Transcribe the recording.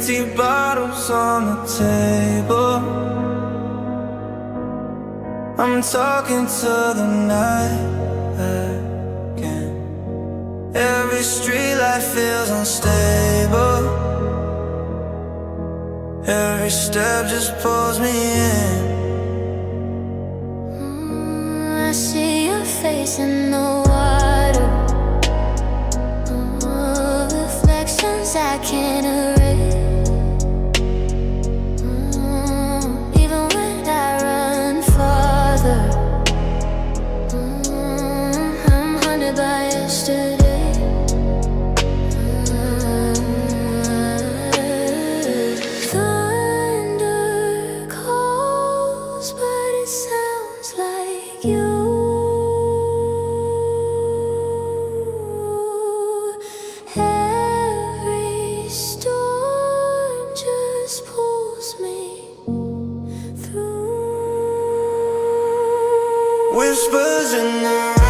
empty bottles on the table. I'm talking to the night again. Every street light feels unstable. Every step just pulls me in. I see your face in the water. Reflections I can't erase. Even when I run farther, I'm haunted by yesterday. Thunder calls, but it sounds like you. Every storm just pulls me through. Whispers in the